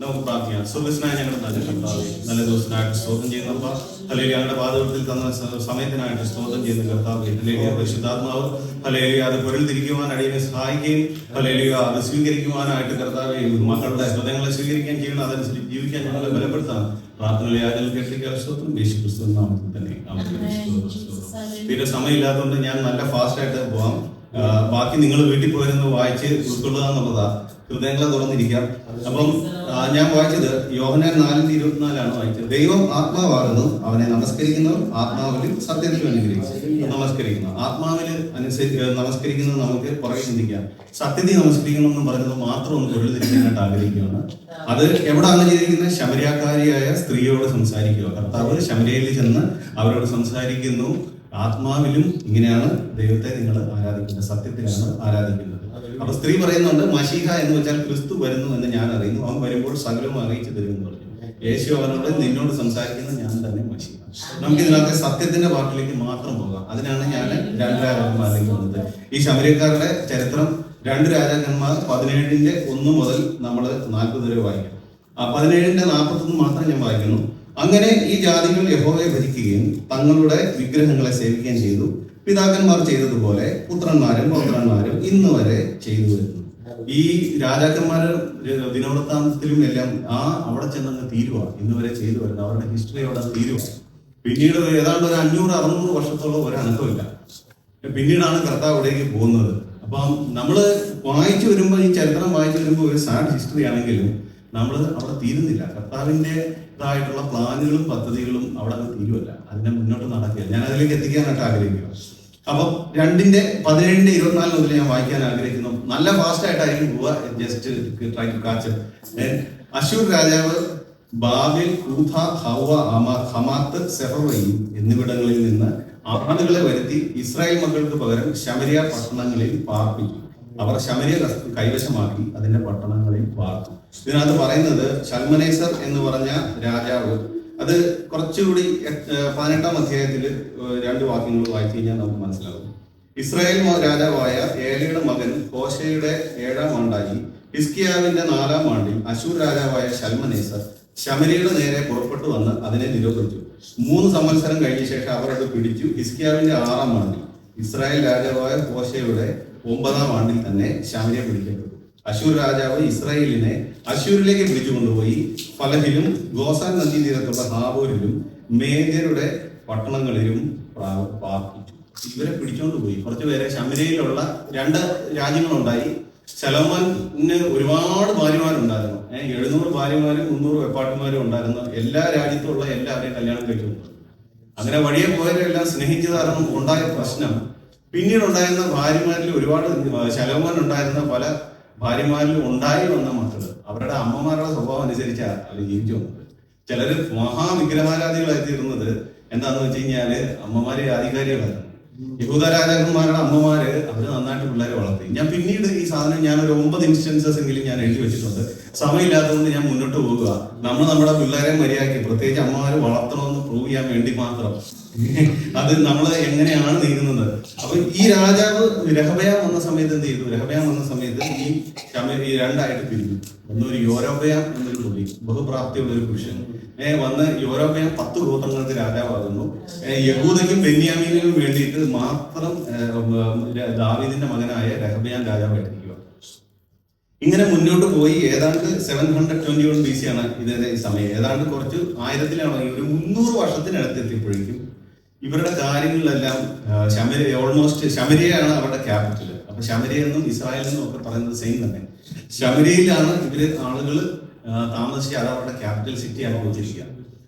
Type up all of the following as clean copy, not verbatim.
നമുക്ക് പ്രാർത്ഥിക്കാം. സ്വർഗ്ഗസ്നായ ഞങ്ങളുടെ നല്ല കർത്താവേ, നല്ല ദിവസത്തിനായിട്ട് സ്തോത്രം ചെയ്യുന്നപ്പ, ഹല്ലേലൂയ, ഞങ്ങളുടെ പാദത്തിൽ തന്ന സമയത്തിനായിട്ട് സ്തോത്രം ചെയ്യുന്ന കർത്താവേ, ഹല്ലേലൂയ, പരിശുദ്ധാത്മാവ് ഹല്ലേലൂയ അത് പൊരുൾ തിരിക്കുവാൻ അടിയനെ സഹായിക്കുകയും ഹല്ലേലൂയ അത് സ്വീകരിക്കുവാനായിട്ട് കർത്താവേ മക്കളുടെ ഹൃദയങ്ങളെ സ്വീകരിക്കുകയും ചെയ്യണം. അതനുസരിച്ച് ജീവിക്കാൻ ഞങ്ങളെ ബലപ്പെടുത്താൻ പ്രാർത്ഥനകളെ യാതൊരു കേട്ടിരിക്കുക. സ്തോത്രം യേശു ക്രിസ്തു നാമത്തിൽ തന്നെ. തീരെ സമയമില്ലാത്തതുകൊണ്ട് ഞാൻ നല്ല ഫാസ്റ്റായിട്ട് പോവാം. ബാക്കി നിങ്ങൾ വീട്ടിൽ പോയിരുന്ന് വായിച്ച് ഉൾക്കൊള്ളുക എന്നുള്ളതാ. ഹൃദയങ്ങളെ തുറന്നിരിക്കാം. അപ്പം ഞാൻ വായിച്ചത് യോഹന്നാൻ 4:24 വായിച്ചത്. ദൈവം ആത്മാവാകുന്നു, അവനെ നമസ്കരിക്കുന്നവർ ആത്മാവിൽ സത്യത്തിൽ അനുഗ്രഹിക്കും. നമസ്കരിക്കുന്നു ആത്മാവിൽ നമസ്കരിക്കുന്നത് നമുക്ക് പുറകെ ചിന്തിക്കാം. സത്യത്തിൽ നമസ്കരിക്കണമെന്ന് പറയുന്നത് മാത്രം ഒന്ന് തൊഴിൽ തിരിക്കാനായിട്ട് ആഗ്രഹിക്കുകയാണ്. അത് എവിടെയാണ് ചെയ്തിരിക്കുന്നത്? ശമരിയാക്കാരിയായ സ്ത്രീയോട് സംസാരിക്കുക. കർത്താവ് ശമരിയയിൽ ചെന്ന് അവരോട് സംസാരിക്കുന്നു. ആത്മാവിലും ഇങ്ങനെയാണ് ദൈവത്തെ നിങ്ങൾ ആരാധിക്കുന്നത്, സത്യത്തിലാണ് ആരാധിക്കുന്നത്. അപ്പൊ സ്ത്രീ പറയുന്നുണ്ട്, മശീഹ എന്ന് വെച്ചാൽ ക്രിസ്തു വരുന്നു എന്ന് ഞാൻ അറിയുന്നു, അവൻ വരുമ്പോൾ സകലവും അറിയിച്ചു തരുമെന്ന് പറഞ്ഞു. യേശു അവനോട് നിന്നോട് സംസാരിക്കുന്നത് ഞാൻ തന്നെ മശീഹ. നമുക്ക് ഇതിനകത്തെ സത്യത്തിന്റെ പാട്ടിലേക്ക് മാത്രം പോകാം. അതിനാണ് ഞാൻ 2 രാജാക്കന്മാരിലേക്ക് വന്നത്. ഈ ശമരിയക്കാരുടെ ചരിത്രം 2 രാജാക്കന്മാർ 17:1 മുതൽ നമ്മൾ 40 വരെ വായിക്കാം. 17:41 മാത്രം ഞാൻ വായിക്കുന്നു. അങ്ങനെ ഈ ജാതികൾ യഹോവയെ ഭജിക്കുകയും തങ്ങളുടെ വിഗ്രഹങ്ങളെ സേവിക്കുകയും ചെയ്തു. പിതാക്കന്മാർ ചെയ്തതുപോലെ പുത്രന്മാരും പൗത്രന്മാരും ഇന്ന് വരെ ചെയ്തു വരുന്നു. ഈ രാജാക്കന്മാരുടെ ദിനവൃത്താന്തത്തിലും എല്ലാം അവിടെ ചെന്നങ്ങ് തീരുവ. ഇന്ന് വരെ ചെയ്തു വരുന്നത് അവരുടെ ഹിസ്റ്ററി അവിടെ തീരുവ. പിന്നീട് ഏതാണ്ട് ഒരു 500-600 വർഷത്തോളം ഒരു അനക്കമില്ല. പിന്നീടാണ് കർത്താവ് അവിടേക്ക് പോകുന്നത്. അപ്പം നമ്മൾ വായിച്ചു വരുമ്പോൾ, ഈ ചരിത്രം വായിച്ചു വരുമ്പോൾ ഒരു സാഡ് ഹിസ്റ്ററി ആണെങ്കിലും നമ്മൾ അവിടെ തീരുന്നില്ല. കർത്താവിന്റെ ഇതായിട്ടുള്ള പ്ലാനുകളും പദ്ധതികളും അവിടെ അങ്ങ് തീരുവല്ല, അതിനെ മുന്നോട്ട് നടക്കുക. ഞാൻ അതിലേക്ക് എത്തിക്കാനായിട്ട് ആഗ്രഹിക്കുക. അപ്പം 2:17-24 മുതൽ ഞാൻ വായിക്കാൻ ആഗ്രഹിക്കുന്നു. നല്ല ഫാസ്റ്റ് ആയിട്ടായിരിക്കും പോവുക. Just try to catch. Ashur രാജാവ് ബാബിൽ, കൂഥ, ഹവ, ഹമാത്ത്, സെഫർവയും എന്നിവിടങ്ങളിൽ നിന്ന് ആളുകളെ വരുത്തി ഇസ്രായേൽ മക്കൾക്ക് പകരം ശമരിയ പട്ടണങ്ങളിൽ പാർപ്പിച്ചു. അവർ ശമരിയ കൈവശമാക്കി അതിന്റെ പട്ടണങ്ങളിൽ പാർത്തു. ഇതിനകത്ത് പറയുന്നത് ശൽമനേസർ എന്ന് പറഞ്ഞ രാജാവ്, അത് കുറച്ചുകൂടി 18-ാം അധ്യായത്തിൽ 2 വാക്യങ്ങൾ വായിച്ചു കഴിഞ്ഞാൽ നമുക്ക് മനസ്സിലാവും. ഇസ്രായേൽ രാജാവായ ഏലയുടെ മകൻ ഹോശയുടെ 7-ാം ആണ്ടായി ഹിസ്കിയാവിന്റെ 4-ാം ആണ്ടിൽ അശൂർ രാജാവായ ശൽമനേസർ ശമരിയുടെ നേരെ പുറപ്പെട്ടു വന്ന് അതിനെ നിരോധിച്ചു. 3 സംവത്സരം കഴിഞ്ഞ ശേഷം അവർ അത് പിടിച്ചു. ഹിസ്കിയാവിന്റെ 6-ാം ആണ്ടിൽ ഇസ്രായേൽ രാജാവായ ഹോശയുടെ 9-ാം ആണ്ടിൽ തന്നെ ശമരിയ പിടിക്കപ്പെട്ടു. അശൂർ രാജാവ് ഇസ്രായേലിനെ അശൂരിലേക്ക് പിടിച്ചു കൊണ്ടുപോയി ഫലഹിലും ഗോസാൻ നദീതീരത്തുള്ള ഹാബോരിലും മേദ്യരുടെ പട്ടണങ്ങളിലും പാർപ്പിച്ചു. ഇവരെ പിടിച്ചുകൊണ്ട് പോയി. കുറച്ചുപേരെ ശമരിയയിലുള്ള 2 രാജ്യങ്ങളുണ്ടായി. ശലോമോന് ഒരുപാട് ഭാര്യമാരുണ്ടായിരുന്നു. 700 ഭാര്യമാരും 300 വെപ്പാട്ടുമാരും ഉണ്ടായിരുന്നു. എല്ലാ രാജ്യത്തുള്ള എല്ലാവരെയും കല്യാണം കഴിച്ചു. അങ്ങനെ വഴിയെ പോയവരെല്ലാം സ്നേഹിച്ചു. കാരണം ഉണ്ടായ പ്രശ്നം, പിന്നീട് ഉണ്ടായിരുന്ന ഭാര്യമാരിൽ ഒരുപാട് ശലോമോൻ ഉണ്ടായിരുന്ന പല ഭാര്യമാരിൽ ഉണ്ടായി വന്ന മക്കള് അവരുടെ അമ്മമാരുടെ സ്വഭാവം അനുസരിച്ചാണ് അവർ ജീവിച്ചു വന്നത്. ചിലര് മഹാവിഗ്രഹാരാധികളായി തീർന്നത് എന്താന്ന് വെച്ച് കഴിഞ്ഞാല് അമ്മമാരെ അധികാരികളായിരുന്നു. യഹൂദ രാജാക്കന്മാരുടെ അമ്മമാര് അവര് നന്നായിട്ട് പിള്ളേരെ വളർത്തി. ഞാൻ പിന്നീട് ഈ സാധനം ഞാനൊരു 9 ഇൻസ്റ്റൻസസ് എങ്കിലും ഞാൻ എഴുതി വെച്ചിട്ടുണ്ട്. സമയമില്ലാത്തതുകൊണ്ട് ഞാൻ മുന്നോട്ട് പോകുക. നമ്മുടെ പിള്ളേരെ മര്യാദയ്ക്ക്, പ്രത്യേകിച്ച് അമ്മമാര് വളർത്തണമെന്ന് പ്രൂവ് ചെയ്യാൻ വേണ്ടി മാത്രം അത് നമ്മൾ എങ്ങനെയാണ് നീങ്ങുന്നത്. അപ്പൊ ഈ രാജാവ് രഹബയാം വന്ന സമയത്ത് എന്ത് ചെയ്തു? രഹബയാം വന്ന സമയത്ത് ഈ 2ആയിട്ട് പിരിഞ്ഞു. ഒന്നൊരു യോരോബയാം എന്നൊരു പുള്ളി, ബഹുപ്രാപ്തിയുള്ള ഒരു പുരുഷൻ വന്ന് യോരോബയാം 10 ഗോത്രങ്ങൾക്ക് രാജാവാകുന്നു. യഹൂദയ്ക്കും ബെന്യാമീനും വേണ്ടിയിട്ട് മാത്രം ദാവീദിന്റെ മകനായ രഹബയാം രാജാവായിട്ടിരിക്കുക. ഇങ്ങനെ മുന്നോട്ട് പോയി. ഏതാണ്ട് 721 BC ആണ് ഇതിന്റെ സമയം. ഏതാണ്ട് കുറച്ച് 1000-ലാണ്, ഒരു 300 വർഷത്തിനടുത്ത് എത്തിയപ്പോഴേക്കും ഇവരുടെ കാര്യങ്ങളിലെല്ലാം ഓൾമോസ്റ്റ് ശമരിയാണ് അവരുടെ ക്യാപിറ്റൽ. അപ്പൊ ശമരിയ എന്നും ഇസ്രായേൽ എന്നും ഒക്കെ പറയുന്നത് സെയിം തന്നെ. ശമരിയയിലാണ് ഇവര് ആളുകൾ താമസിച്ച് അത് അവരുടെ ക്യാപിറ്റൽ സിറ്റി ആക്കി വെച്ചിരിക്കുക.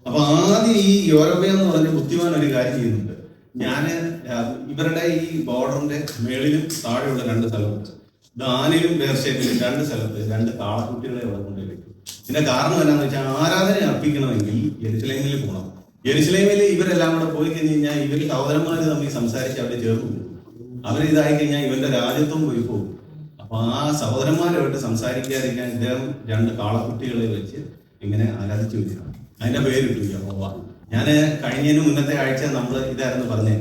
അപ്പൊ ആദ്യം ഈ യോരോബയാം എന്ന് പറഞ്ഞ ബുദ്ധിമാൻ ഒരു കാര്യം ചെയ്യുന്നുണ്ട്. ഇവരുടെ ഈ ബോർഡറിന്റെ മേളിലും താഴെയുള്ള 2 സ്ഥലമുണ്ട്. ദാനിലും ബേർശേബയിലും 2 സ്ഥലത്ത് 2 കാളക്കുട്ടികളെ അവിടെ കൊണ്ടുവയ്ക്കും. ഇതിന്റെ കാരണം എന്താണെന്ന് വെച്ചാൽ ആരാധന അർപ്പിക്കണമെങ്കിൽ യെരുശലേമിൽ പോകണം. യെരുശലേമിൽ ഇവരെല്ലാം കൂടെ പോയി കഴിഞ്ഞ് കഴിഞ്ഞാൽ ഇവർ സഹോദരന്മാർ തമ്മിൽ സംസാരിച്ച് അവിടെ ചേർന്ന് പോകും. അവരിതായി കഴിഞ്ഞാൽ ഇവന്റെ രാജ്യത്വം പോയി പോകും. അപ്പൊ ആ സഹോദരന്മാരുമായിട്ട് സംസാരിക്കാതിരിക്കാൻ ഇദ്ദേഹം 2 കാളക്കുട്ടികളെ വെച്ച് ഇങ്ങനെ ആരാധിച്ചു വരികയാണ്. അതിന്റെ പേരിട്ടു യഹോവ. ഞാൻ കഴിഞ്ഞതിന് മുന്നത്തെ ആഴ്ച നമ്മൾ ഇതായിരുന്നു പറഞ്ഞേ.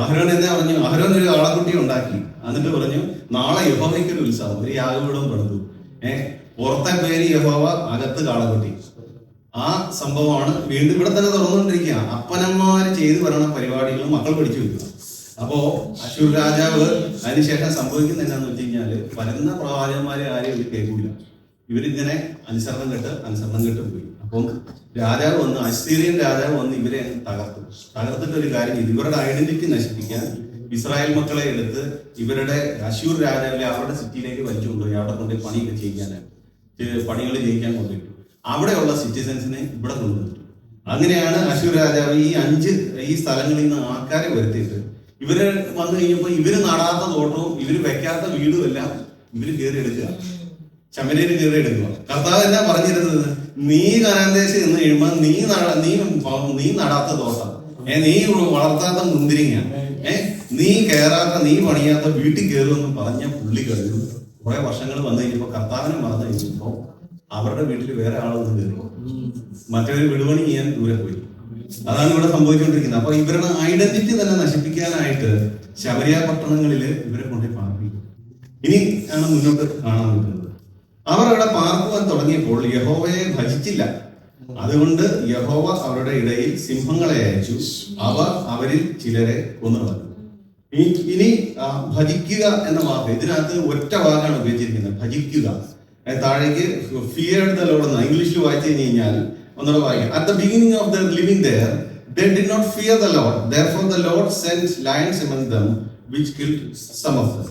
അഹരോൻ എന്താ പറഞ്ഞു? അഹരോൻ ഒരു കാളക്കുട്ടി ഉണ്ടാക്കി. എന്നിട്ട് പറഞ്ഞു നാളെ യഹോവയ്ക്കൊരു ഉത്സവം, ഒരു യാഗപീഠം പണിതു. പുറത്തെ പേര് യഹോവ, അകത്ത് കാളക്കുട്ടി. ആ സംഭവമാണ് വീണ്ടും ഇവിടെ തന്നെ തുറന്നുകൊണ്ടിരിക്കുക. അപ്പനമ്മമാര് ചെയ്തു വരണ പരിപാടികൾ മക്കൾ പഠിച്ചു വെക്കുക. അപ്പോ അശൂർ രാജാവ് അതിനുശേഷം സംഭവിക്കുന്നത് എന്താന്ന് വെച്ച് കഴിഞ്ഞാല് വരുന്ന പ്രവാചകന്മാരെ ആരെയും ഇവർ കേൾക്കൂല. ഇവരിങ്ങനെ അനുസരണം കേട്ട് പോയി. അപ്പം രാജാവ് വന്ന്, അസീറിയൻ രാജാവ് വന്ന് ഇവരെ തകർത്തിട്ട് ഒരു കാര്യം ചെയ്തു. ഇവരുടെ ഐഡന്റിറ്റി നശിപ്പിക്കാൻ ഇസ്രായേൽ മക്കളെ എടുത്ത് ഇവരുടെ അശൂർ രാജാവിനെ അവരുടെ സിറ്റിയിലേക്ക് വലിച്ചു കൊണ്ടുപോയി. അവിടെ കൊണ്ടുപോയി പണികൾ ചെയ്യിക്കാൻ കൊണ്ടുപോയിട്ടു. അവിടെയുള്ള സിറ്റിസൻസിനെ ഇവിടെ കൊണ്ടുവന്നിട്ടു. അങ്ങനെയാണ് അശൂർ രാജാവ് ഈ സ്ഥലങ്ങളിൽ നിന്ന് ആൾക്കാരെ വരുത്തിയിട്ട് ഇവര് വന്നു കഴിഞ്ഞപ്പോ ഇവര് നടാത്ത തോട്ടവും ഇവര് വെക്കാത്ത വീടും എല്ലാം ഇവര് കയറി എടുക്കുക, ശമര്യര് കയറി എടുക്കുക. കർത്താവ് എന്നാ പറഞ്ഞിരുന്നത്? നീ കനാന്തേശം എന്ന് കഴിയുമ്പോ നീ നടാത്ത തോട്ടം, നീ വളർത്താത്ത മുന്തിരിങ്ങ, നീ നീ പണിയാത്ത വീട്ടിൽ കയറുമെന്ന് പറഞ്ഞ പുള്ളി കഴിഞ്ഞു. കുറെ വർഷങ്ങൾ വന്നു കഴിഞ്ഞപ്പോ കർത്താവിനെ മറന്നു കഴിഞ്ഞപ്പോ അവരുടെ വീട്ടിൽ വേറെ ആളൊന്നും കയറി, മറ്റൊരു വിടുപണി ചെയ്യാൻ ദൂരെ പോയി. അതാണ് ഇവിടെ സംഭവിച്ചുകൊണ്ടിരിക്കുന്നത്. അപ്പൊ ഇവരുടെ ഐഡന്റിറ്റി തന്നെ നശിപ്പിക്കാനായിട്ട് ശബരിയ പട്ടണങ്ങളില് ഇവരെ കൊണ്ടേ പാർപ്പിക്കും. ഇനി ആണ് മുന്നോട്ട് കാണാൻ പറ്റുന്നത്. അവർ അവിടെ പാർക്കുവാൻ തുടങ്ങിയപ്പോൾ യഹോവയെ ഭജിച്ചില്ല. അതുകൊണ്ട് യഹോവ അവരുടെ ഇടയിൽ സിംഹങ്ങളെ അയച്ചു, അവരിൽ ചിലരെ കൊന്നുകളഞ്ഞു. ഇനി ഭജിക്കുക എന്ന വാക്ക്, ഇതിനകത്ത് ഒറ്റ വാക്കാണ് ഉപയോഗിച്ചിരിക്കുന്നത്, ഭജിക്കുക. താഴേക്ക് ഫിയർഡ് ദ ലോർഡ് എന്ന് ഇംഗ്ലീഷിൽ വായിച്ചു കഴിഞ്ഞാൽ ഒന്നുകൂടെ വായിക്കാം. At the beginning of their living there, they did not fear the Lord. Therefore the Lord sent lions among them, which killed some of them.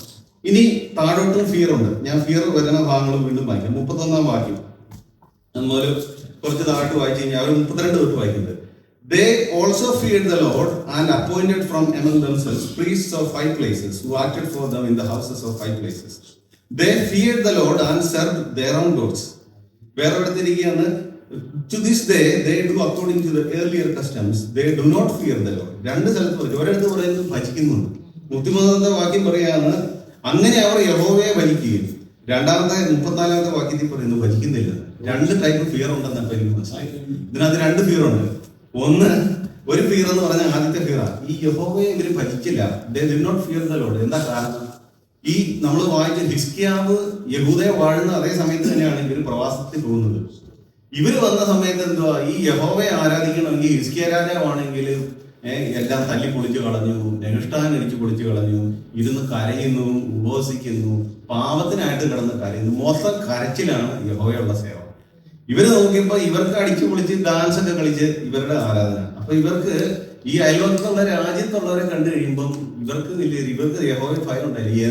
ഇനി താഴോട്ടും ഫിയർ ഉണ്ട്. ഞാൻ ഫിയർ വരുന്ന ഭാഗങ്ങൾ വീണ്ടും വായിക്കാം. 31 വാക്യം അതുപോലെ കുറച്ച് താഴോട്ട് വായിച്ചു കഴിഞ്ഞാൽ അവർ 32 തൊട്ട് വായിക്കുന്നത്. They also feared the Lord and appointed from among themselves priests of 5 places who acted for them in the houses of 5 places. They feared the Lord and served their own gods. വേറെ എടുത്തിരിക്കുകയാണ്. To this day they do according to the earlier customs. They do not fear the Lord. രണ്ട് സ്ഥലത്ത് ഒരിടത്ത് പറയുന്നത് ഭജിക്കുന്നുണ്ട്. 33 വാക്യം പറയാണ് അങ്ങനെ അവർ യഹോവയെ ഭജിക്കുകയും, രണ്ടാമത്തെ 34 വാക്യത്തിൽ പറയുന്നു ഭജിക്കുന്നില്ല. രണ്ട് ടൈപ്പ് ഫിയർ ഉണ്ടെന്ന് ഇപ്പൊ എനിക്ക് മനസ്സിലായി. ഇതിനകത്ത് രണ്ട് ഫിയർ ഉണ്ട്. ഒരു ഫിയർ എന്ന് പറഞ്ഞാൽ ആദ്യത്തെ ഫിയർ, ഈ യഹോവയെ ഇവര് ഭജിച്ചില്ല. They did not fear the Lord. എന്താ കാരണം? ഈ നമ്മൾ വായിച്ച ഹിസ്കിയാവ് യഹൂദയെ വാഴുന്ന അതേ സമയത്ത് തന്നെയാണ് ഇവര് പ്രവാസത്തിൽ പോകുന്നത്. ഇവര് വന്ന സമയത്ത് എന്തുവാ, ഈ യഹോവയെ ആരാധിക്കണമെങ്കിൽ ഹിസ്കിയ രാജാവാണെങ്കിൽ എല്ലാം തല്ലി പൊളിച്ചു കളഞ്ഞു, നെഹുഷ്ഠാൻ അടിച്ചു പൊളിച്ചു കളഞ്ഞു, ഇരുന്ന് കരയുന്നു, ഉപവസിക്കുന്നു, പാവത്തിനായിട്ട് കിടന്ന് കരയുന്നു. മൊത്തം കരച്ചിലാണ് യഹോവയുള്ള സേവ. ഇവര് നോക്കിയപ്പോ ഇവർക്ക് അടിച്ചു പൊളിച്ച് ഡാൻസ് ഒക്കെ കളിച്ച് ഇവരുടെ ആരാധന. അപ്പൊ ഇവർക്ക് ഈ അയൽവക്കത്തുള്ള രാജ്യത്തുള്ളവരെ കണ്ടു കഴിയുമ്പം ഇവർക്ക് യഹോവ ഭയം ഉണ്ടായില്ല.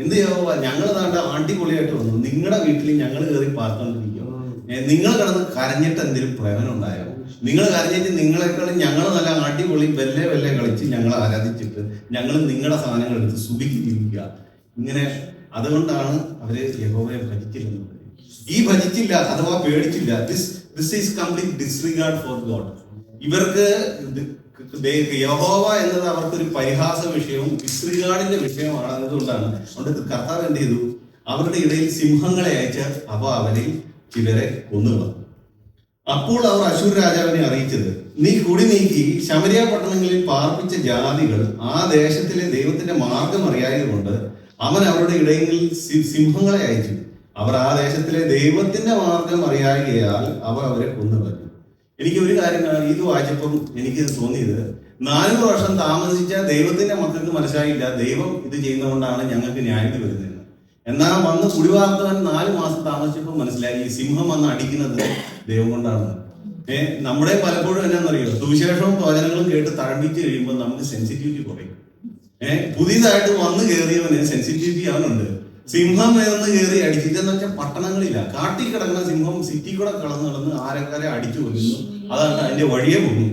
എന്ത് യഹോവ ഞങ്ങൾ നാണ്ട അടിപൊളിയായിട്ട് വന്നു, നിങ്ങളുടെ വീട്ടിൽ ഞങ്ങൾ കയറി പാർത്തോണ്ടിരിക്കും, നിങ്ങൾ കിടന്ന് കരഞ്ഞിട്ട് എന്തെങ്കിലും പ്രയോജനം ഉണ്ടായോ? നിങ്ങൾ കരഞ്ഞിട്ട് നിങ്ങളെക്കാളും ഞങ്ങൾ നല്ല അടിപൊളി വെല്ലെ കളിച്ച് ഞങ്ങൾ ആരാധിച്ചിട്ട് ഞങ്ങൾ നിങ്ങളുടെ സാധനങ്ങൾ എടുത്ത് സുഖിച്ചിരിക്കുക. ഇങ്ങനെ അതുകൊണ്ടാണ് അവര് യഹോവയെ ഭജിച്ചില്ലെന്നത്. ഈ ഭജിച്ചില്ല അഥവാ പേടിച്ചില്ല, this is complete disregard for God. ഇവർക്ക് യഹോവ എന്നത് അവർക്കൊരു പരിഹാസ വിഷയവും ഡിസ്റിഗാർഡിന്റെ വിഷയമാണ്. എന്നതുകൊണ്ടാണ് അതുകൊണ്ട് കർത്താവ് എന്ത് ചെയ്തു? അവരുടെ ഇടയിൽ സിംഹങ്ങളെ അയച്ച് അവരിൽ ചിലരെ കൊന്നുകളഞ്ഞു. അപ്പോൾ അവർ അശൂർ രാജാവിനെ അറിയിച്ചത്, നീ കുടി നീക്കി ശമരിയ പട്ടണങ്ങളിൽ പാർപ്പിച്ച ജാതികൾ ആ ദേശത്തിലെ ദൈവത്തിന്റെ മാർഗം അറിയായതുകൊണ്ട് അവൻ അവരുടെ ഇടയിൽ സിംഹങ്ങളെ അയച്ചു. അവർ ആ ദേശത്തിലെ ദൈവത്തിന്റെ മാർഗം അറിയായകയാൽ അവരെ കൊന്നുകളഞ്ഞു. എനിക്ക് ഒരു കാര്യം ഇത് വായിച്ചപ്പം എനിക്ക് തോന്നിയത്, 400 വർഷം താമസിച്ച ദൈവത്തിന്റെ മക്കൾക്ക് മനസ്സിലായില്ല ദൈവം ഇത് ചെയ്യുന്നതുകൊണ്ടാണ് ഞങ്ങൾക്ക് ന്യായം വരുന്നത്. എന്നാൽ വന്ന് കുടിവാർത്തവൻ 4 മാസം താമസിച്ചപ്പോൾ മനസ്സിലായി ഈ സിംഹം വന്ന് അടിക്കുന്നത് ദൈവം കൊണ്ടാണ്. നമ്മുടെ പലപ്പോഴും എന്നാന്നറിയോ, സുവിശേഷവും പ്രവചനങ്ങളും കേട്ട് തഴമ്പിച്ച് കഴിയുമ്പോൾ നമുക്ക് സെൻസിറ്റിവിറ്റി കുറയും. പുതിയതായിട്ട് വന്ന് കയറിയവന് സെൻസിറ്റിവിറ്റി അവനുണ്ട്. സിംഹം എന്ന് കയറി അടിച്ചിട്ടെന്ന് വെച്ചാൽ പട്ടണങ്ങളില്ല, കാട്ടിൽ കിടക്കുന്ന സിംഹം സിറ്റി കൂടെ നടന്ന് ആരക്കാരെ അടിച്ചു കൊല്ലുന്നു. അതാണ് അതിന്റെ വഴിയെ പോകുന്നു.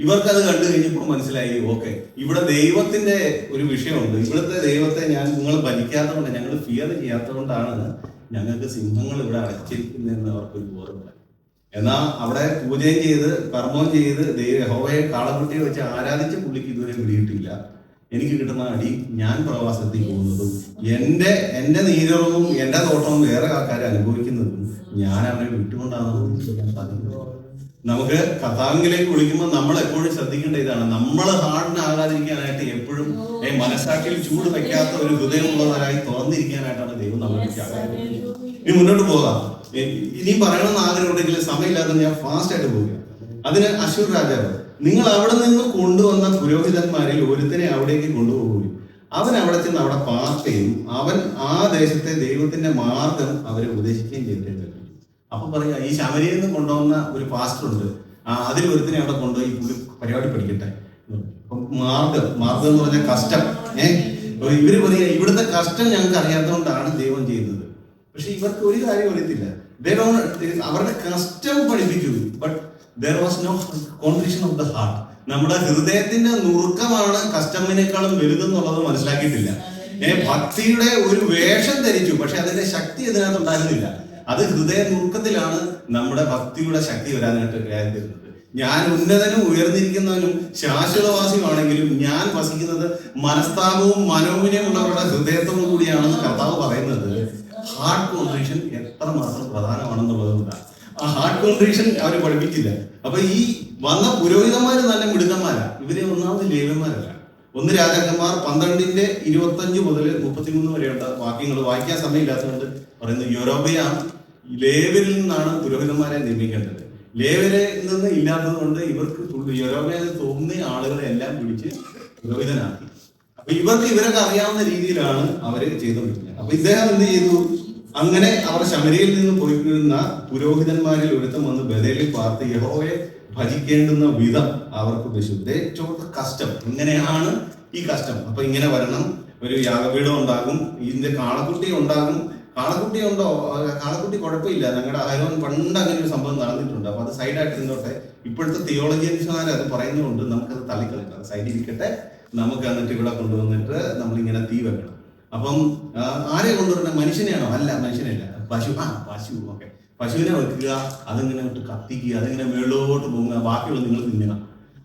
ഇവർക്കത് കണ്ടു കഴിഞ്ഞപ്പോൾ മനസ്സിലായി, ഓക്കെ ഇവിടെ ദൈവത്തിന്റെ ഒരു വിഷയമുണ്ട്. ഇവിടുത്തെ ദൈവത്തെ നിങ്ങൾ ഭജിക്കാത്തതുകൊണ്ട്, ഞങ്ങൾ ഫിയർ ചെയ്യാത്തതുകൊണ്ടാണ് ഞങ്ങൾക്ക് സിംഹങ്ങൾ ഇവിടെ അടച്ചിരിക്കുന്നതെന്ന് അവർക്കൊരു ബോധമില്ല. എന്നാൽ അവിടെ പൂജയും ചെയ്ത് കർമ്മവും ചെയ്ത് യഹോവയെ കാളക്കുട്ടിയെ വെച്ച് ആരാധിച്ച പുള്ളിക്ക് ഇതുവരെ പിടിയിട്ടില്ല. എനിക്ക് കിട്ടുന്ന അടി ഞാൻ പ്രവാസത്തിൽ പോകുന്നതും എന്റെ നീരവും എന്റെ തോട്ടവും വേറെ ആൾക്കാർ അനുഭവിക്കുന്നതും ഞാൻ അവരെ വിട്ടുകൊണ്ടാണ് സാധിക്കുന്നത്. നമുക്ക് കർത്താവിലേക്ക് വിളിക്കുമ്പോൾ നമ്മൾ എപ്പോഴും ശ്രദ്ധിക്കേണ്ട ഇതാണ്, നമ്മൾ ഹാർഡിനാകാതിരിക്കാനായിട്ട് എപ്പോഴും മനസ്സാക്കിയിൽ ചൂട് വയ്ക്കാത്ത ഒരു ഹൃദയമുള്ളവരായി തുറന്നിരിക്കാനായിട്ടാണ് ദൈവം നമ്മൾക്ക് ആഗ്രഹിക്കുന്നത്. ഇനി മുന്നോട്ട് പോകാം. ഇനിയും പറയണമെന്ന് ആഗ്രഹമുണ്ടെങ്കിൽ സമയമില്ലാതെ ഞാൻ ഫാസ്റ്റ് ആയിട്ട് പോവുക. അതിന് അശ്വർ രാജാവ്, നിങ്ങൾ അവിടെ നിന്ന് കൊണ്ടുവന്ന പുരോഹിതന്മാരിൽ ഒരുത്തനെ അവിടേക്ക് കൊണ്ടുപോകുകയും അവൻ അവിടെ ചെന്ന് അവിടെ പാർക്കുകയും അവൻ ആ ദേശത്തെ ദൈവത്തിന്റെ മാർഗം അവരെ ഉപദേശിക്കുകയും ചെയ്തിട്ടുണ്ട്. അപ്പൊ പറയാ, ഈ ശമരിയിൽ നിന്ന് കൊണ്ടുവന്ന ഒരു പാസ്റ്റർ ഉണ്ട്, അതിൽ ഒരുത്തിനെ അവിടെ കൊണ്ടുപോയി പുള്ളി പരിപാടി പഠിക്കട്ടെ. അപ്പൊ മാർഗം എന്ന് പറഞ്ഞാൽ കഷ്ടം. ഇവര് പറയാ, ഇവിടുത്തെ കഷ്ടം ഞങ്ങൾക്ക് അറിയാത്തതുകൊണ്ടാണ് ദൈവം ചെയ്യുന്നത്. പക്ഷെ ഇവർക്ക് ഒരു കാര്യം അറിയത്തില്ല. അവരുടെ കഷ്ടം പഠിപ്പിച്ചു, but there was no contrition of the heart. നമ്മുടെ ഹൃദയത്തിന്റെ നുറുക്കമാണ് കസ്റ്റമിനേക്കാളും വലുതെന്നുള്ളത് മനസ്സിലാക്കിയിട്ടില്ല. ഭക്തിയുടെ ഒരു വേഷം ധരിച്ചു, പക്ഷെ അതിന്റെ ശക്തി ഇതിനകത്ത് ഉണ്ടായിരുന്നില്ല. അത് ഹൃദയ നുറുക്കത്തിലാണ് നമ്മുടെ ഭക്തിയുടെ ശക്തി വരാനായിട്ട് തരുന്നത്. ഞാൻ ഉന്നതനും ഉയർന്നിരിക്കുന്നവനും ശാശ്വതവാസിയുമാണെങ്കിലും ഞാൻ വസിക്കുന്നത് മനസ്താപവും മനോവിനയമുള്ളവരുടെ ഹൃദയത്തോടു കൂടിയാണെന്ന് കർത്താവ് പറയുന്നത് ഹാർട്ട് കോൺട്രീഷൻ എത്രമാത്രം പ്രധാനമാണെന്നുള്ളത് കൊണ്ടാണ്. ആ ഹാർട്ട് കോൺട്രീഷൻ അവർ പഠിപ്പിച്ചില്ല. അപ്പൊ ഈ വന്ന പുരോഹിതന്മാര് നല്ല മിടുക്കന്മാരാ. ഇവരെ ഒന്നാമത് ലേവ്യന്മാരല്ല. 1 രാജാക്കന്മാർ 12:25 മുതൽ 33 വരെയുള്ള വാക്യങ്ങൾ വായിക്കാൻ സമയമില്ലാത്തതുകൊണ്ട് പറയുന്നത്, യൊരോബെയാം ലേവ്യരിൽ നിന്നാണ് പുരോഹിതന്മാരെ നിയമിക്കേണ്ടത്. ലേവ്യരിൽ നിന്ന് ഇല്ലാത്തത് കൊണ്ട് ഇവർക്ക് യൊരോബെയാം തോന്നിയ ആളുകളെ എല്ലാം പിടിച്ച് പുരോഹിതനാക്കി. അപ്പൊ ഇവരൊക്കെ അറിയാവുന്ന രീതിയിലാണ് അവര് ചെയ്തുകൊണ്ടിരിക്കുന്നത്. അപ്പൊ ഇദ്ദേഹം എന്ത് ചെയ്തു? അങ്ങനെ അവർ ശമരിയിൽ നിന്ന് പോയിരുന്ന പുരോഹിതന്മാരിൽ ഒരുത്തം വന്ന് ബഥേലിൽ പാർത്ത് യഹോവയെ ഭജിക്കേണ്ടുന്ന വിധം അവർക്ക് ഉപദേശിച്ചു. കഷ്ടം എങ്ങനെയാണ് ഈ കഷ്ടം? അപ്പൊ ഇങ്ങനെ വരണം, ഒരു യാഗപീഠം ഉണ്ടാകും, ഇതിന്റെ കാളക്കുട്ടി ഉണ്ടാകും. കാളക്കുട്ടി ഉണ്ടോ? കാളക്കുട്ടി കുഴപ്പമില്ല, ഞങ്ങളുടെ ആരോൻ പണ്ട് അങ്ങനെ ഒരു സംഭവം നടന്നിട്ടുണ്ട്. അപ്പൊ അത് സൈഡായിട്ട് ഇരുന്നോട്ടെ. ഇപ്പോഴത്തെ തിയോളജിയൻസുമാർ അത് പറയുന്നതുകൊണ്ട് നമുക്കത് തള്ളിക്കളക്കാം. സൈഡിരിക്കട്ടെ. നമുക്ക് എന്നിട്ട് ഇവിടെ കൊണ്ടുവന്നിട്ട് നമ്മളിങ്ങനെ തീ വെക്കണം. അപ്പം ആരെ കൊണ്ടുവരണം? മനുഷ്യനെയാണോ? അല്ല, മനുഷ്യനല്ല, പശു. പശു. ഓക്കെ, പശുവിനെ വെക്കുക, അതിങ്ങനെ ഇട്ട് കത്തിക്കുക, അതിങ്ങനെ മേളോട്ട് പോകുക, ബാക്കിയുള്ള നിങ്ങൾ തിന്നുക.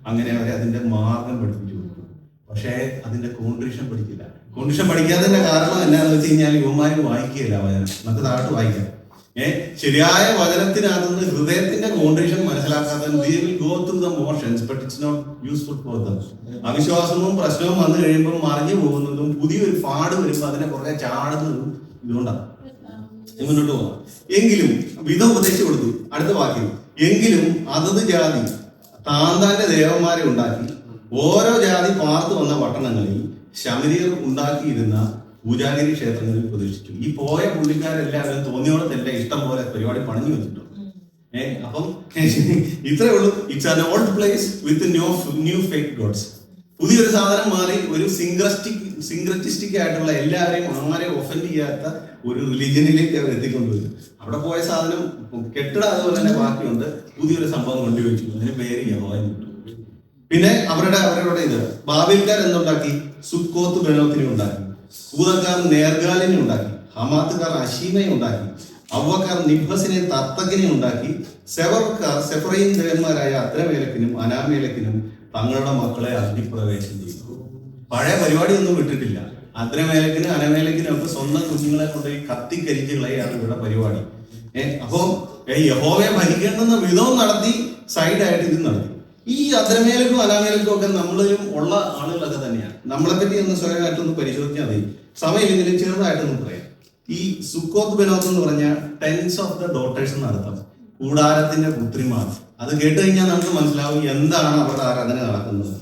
അങ്ങനെ അവരെ അതിന്റെ മാർഗം പഠിപ്പിച്ചു കൊടുക്കും. പക്ഷേ അതിന്റെ കോൺട്രിഷൻ പഠിക്കില്ല. കോൺട്രിഷൻ പഠിക്കാത്തതിന്റെ കാരണം എന്താണെന്ന് വെച്ച് കഴിഞ്ഞാൽ യുവമാരും വായിക്കുകയില്ല വചനം. നമുക്ക് താഴോട്ട് വായിക്കാം. ശരിയായ വചനത്തിനകത്തുനിന്ന് ഹൃദയത്തിന്റെ കോൺട്രിഷൻ മനസ്സിലാക്കാത്തത് go through the motions but it's not useful for them. അവിശ്വാസവും പ്രശ്നവും വന്നു കഴിയുമ്പോൾ മറിഞ്ഞു പോകുന്നതും പുതിയൊരു പാട് വരുമ്പോൾ അതിനെ പുറകെ ചാടുന്നതും ഇതുകൊണ്ടാണ്. മുന്നോട്ട് പോകാം. എങ്കിലും വിധം ഉപദേശിച്ചു കൊടുത്തു. അടുത്ത വാക്യം, എങ്കിലും അതത് ജാതി താന്താന്റെ ദേവന്മാരെ ഉണ്ടാക്കി ഓരോ ജാതി പാർത്തു വന്ന പട്ടണങ്ങളിൽ ശമരിയർ ഉണ്ടാക്കിയിരുന്ന പൂജാഗിരി ക്ഷേത്രങ്ങളിൽ പ്രതീക്ഷിച്ചു. ഈ പോയ പുള്ളിക്കാരെല്ലാവരും തോന്നിയോടത്തല്ല ഇഷ്ടം പോലെ പരിപാടി പണിഞ്ഞു വെച്ചിട്ടുണ്ട്. അപ്പം ഇത്രേ ഉള്ളൂ. It's an old place with new fake gods. പുതിയൊരു സാധനം മാറി ഒരു സിംഗ്രറ്റിസ്റ്റിക് ആയിട്ടുള്ള എല്ലാവരെയും ആരെയും ഒഫൻഡ് ചെയ്യാത്ത ഒരു റിലീജിയനിലേക്ക് അവർ എത്തിക്കൊണ്ടുവരും. അവിടെ പോയ സാധനം കെട്ടിട അതുപോലെ തന്നെ ബാക്കിയുണ്ട്. പുതിയൊരു സംഭവം കൊണ്ടുവച്ചു, അതിന് പേര് യഹോവ. പിന്നെ അവരുടെ ഇത് ബാബേൽക്കാർ എന്തുണ്ടാക്കി? സുക്കോത്ത് ബെനോത്തിനെ ഉണ്ടാക്കി. കൂതക്കാർ നേർഗാലിനെ ഉണ്ടാക്കി. ഹമാത്തുകാർ അശീമയെ ഉണ്ടാക്കി. അവക്കാർ നിബ്ബസിനെ തത്തക്കിനെ ഉണ്ടാക്കി. സെവർക്കാർ സെഫറയും ദേവന്മാരായ അദ്രമേലക്കിനും അനാമേലക്കിനും തങ്ങളുടെ മക്കളെ അഗ്നിപ്രവേശം ചെയ്തു. പഴയ പരിപാടിയൊന്നും വിട്ടിട്ടില്ല. അദ്രമേലക്കിനും അനമേലക്കിനും ഒക്കെ സ്വന്തം കുഞ്ഞുങ്ങളെ കൊണ്ടുപോയി കത്തിക്കരിച്ച് കളയാണ് ഇവിടെ പരിപാടി. അപ്പൊ യഹോവയെ ഭരിക്കേണ്ടുന്ന വിധവും നടത്തി, സൈഡായിട്ട് ഇത് നടത്തി. ഈ അദ്രമേലക്കും അനാമേലക്കും ഒക്കെ നമ്മളിലും ഉള്ള ആളുകളൊക്കെ തന്നെയാണ്. നമ്മളെ പറ്റി ഒന്ന് സ്വയമായിട്ടൊന്ന് പരിശോധിച്ചാൽ മതി. സമയമില്ലെങ്കിലും ചെറുതായിട്ടൊന്ന് പറയാം. ഈ സുക്കോത്ത് ബെനോത്ത് എന്ന് പറഞ്ഞാൽ ടെൻസ് ഓഫ് ദ ഡോട്ടേഴ്സ് എന്നർത്ഥം, കൂടാരത്തിന്റെ പുത്രിമാർ. അത് കേട്ട് കഴിഞ്ഞാൽ നമുക്ക് മനസ്സിലാവും എന്താണ് അവരുടെ ആരാധന നടക്കുന്നത്.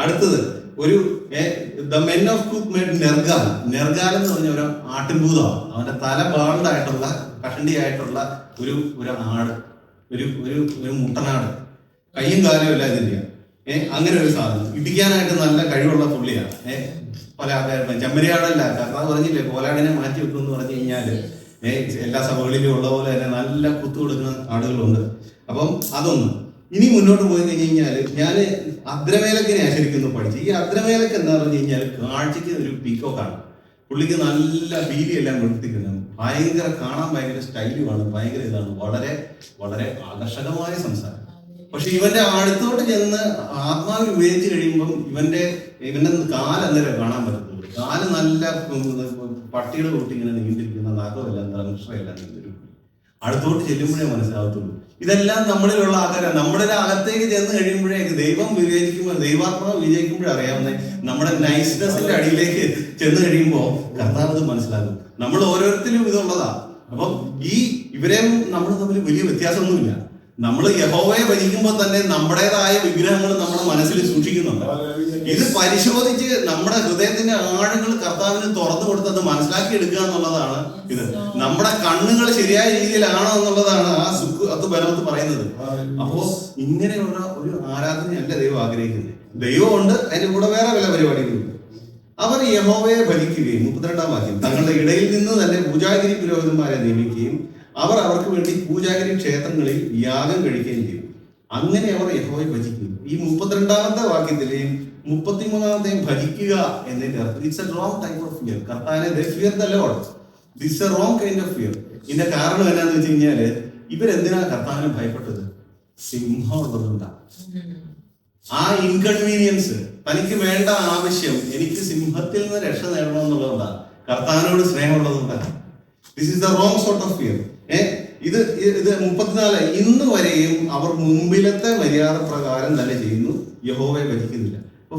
അടുത്തത് ഒരു the men of Cuth made Nergal. Nergal എന്ന് പറഞ്ഞ ഒരു ആട്ടിൻഭൂതമാണ്. അവന്റെ തല ബാൾഡായിട്ടുള്ള കഷണ്ടിയായിട്ടുള്ള ഒരു ആട്, ഒരു മുട്ടനാട്, കയ്യും കാലും എല്ലാം ഇതിന്റെ. അങ്ങനെ ഒരു സാധനം ഇടിക്കാനായിട്ട് നല്ല കഴിവുള്ള പുള്ളിയാണ്. പല ആൾക്കാരും ചെമ്മരിയാടല്ല, കർത്താവ് പറഞ്ഞില്ലേ കോലാടിനെ മാറ്റി വെക്കും എന്ന് പറഞ്ഞു കഴിഞ്ഞാല് എല്ലാ സഭകളിലും ഉള്ള പോലെ തന്നെ നല്ല കുത്തു കൊടുക്കുന്ന ആടുകളുണ്ട്. അപ്പം അതൊന്നും. ഇനി മുന്നോട്ട് പോയി കഴിഞ്ഞ് കഴിഞ്ഞാല് ഞാൻ അദ്രമേലക്കിനെ ശരിക്കും പഠിച്ചു. ഈ അദ്രമേലക്ക് എന്താ പറഞ്ഞു കഴിഞ്ഞാൽ കാഴ്ചക്ക് ഒരു പീക്കോക്കാണ്. പുള്ളിക്ക് നല്ല പീലിയെല്ലാം കൊടുത്തിരിക്കുന്നത്, ഭയങ്കര കാണാൻ ഭയങ്കര സ്റ്റൈലുമാണ്, ഭയങ്കര ഇതാണ്, വളരെ വളരെ ആകർഷകമായ സംസാരം. പക്ഷെ ഇവന്റെ അടുത്തോട്ട് ചെന്ന് ആത്മാവിൽ വിവേചിച്ച് കഴിയുമ്പം ഇവന്റെ കാലന്നേരം കാണാൻ പറ്റത്തുള്ളൂ. കാല് നല്ല പട്ടിയുടെ കൂട്ടി ഇങ്ങനെ നീണ്ടിരിക്കുന്ന നഖമെല്ലാം തലമുറയെല്ലാം നീണ്ടിരിക്കും. അടുത്തോട്ട് ചെല്ലുമ്പോഴേ മനസ്സിലാവത്തുള്ളൂ. ഇതെല്ലാം നമ്മളിലുള്ള ആൾക്കാരാണ്. നമ്മുടെ അകത്തേക്ക് ചെന്ന് കഴിയുമ്പോഴേക്ക് ദൈവം വിവേചിക്കുമ്പോൾ, ദൈവാത്മാവ് വിജയിക്കുമ്പോഴേ അറിയാവുന്ന നമ്മുടെ നൈസ്നെസിന്റെ അടിയിലേക്ക് ചെന്ന് കഴിയുമ്പോൾ കർത്താവ് ഇത് മനസ്സിലാക്കും. നമ്മൾ ഓരോരുത്തരും ഇതുള്ളതാ. അപ്പം ഇവരെയും നമ്മൾ തമ്മിൽ വലിയ വ്യത്യാസമൊന്നുമില്ല. നമ്മൾ യഹോവയെ ഭജിക്കുമ്പോൾ തന്നെ നമ്മുടേതായ വിഗ്രഹങ്ങൾ നമ്മുടെ മനസ്സിൽ സൂക്ഷിക്കുന്നുണ്ട്. ഇത് പരിശോധിച്ച് നമ്മുടെ ഹൃദയത്തിന്റെ ആഴങ്ങൾ കർത്താവിന് തുറന്നു കൊടുത്തത് മനസ്സിലാക്കി എടുക്കുക എന്നുള്ളതാണ് ഇത്. നമ്മുടെ കണ്ണുകൾ ശരിയായ രീതിയിലാണോ എന്നുള്ളതാണ് അത് ബലവത്ത് പറയുന്നത്. അപ്പോ ഇങ്ങനെയുള്ള ഒരു ആരാധനയല്ല ദൈവം ആഗ്രഹിക്കുന്നത്. ദൈവമുണ്ട്, അതിന്റെ കൂടെ വേറെ പല പരിപാടികളുണ്ട്. അവർ യഹോവയെ ഭജിക്കുകയും 32-ാം വാക്യം, തങ്ങളുടെ ഇടയിൽ നിന്ന് തന്നെ പൂജാഗിരി പുരോഹിതന്മാരെ നിയമിക്കുകയും അവർ അവർക്ക് വേണ്ടി പൂജാഗിരി ക്ഷേത്രങ്ങളിൽ യാഗം കഴിക്കുകയും ചെയ്തു. അങ്ങനെ അവർ യഹോവയെ ഭജിക്കുന്നു. ഈ 32-ാമത്തെ വാക്യത്തിലെയും 33-ാമത്തെയും ഭജിക്കുക എന്നതിന്റെ അർത്ഥം it's a wrong type of fear. കർത്താവിനെ they fear the Lord. This a wrong kind of fear. ഇതിന്റെ കാരണം എന്നാന്ന് വെച്ച് കഴിഞ്ഞാല് ഇവരെന്തിനാ കർത്താവിനെ ഭയപ്പെട്ടത്? സിംഹം ഉള്ളതുകൊണ്ടാണ്. ആ ഇൻകൺവീനിയൻസ്, തനിക്ക് വേണ്ട ആവശ്യം, എനിക്ക് സിംഹത്തിൽ നിന്ന് രക്ഷ നേടണമെന്നുള്ളതുകൊണ്ടാണ്. കർത്താവിനോട് സ്നേഹമുള്ളതുകൊണ്ടാണ്. This is the wrong sort of fear. ഇത് 34 ഇന്ന് വരെയും അവർ മുമ്പിലത്തെ മര്യാദ പ്രകാരം തന്നെ ചെയ്യുന്നു, യഹോവയെ ഭജിക്കുന്നില്ല. അപ്പൊ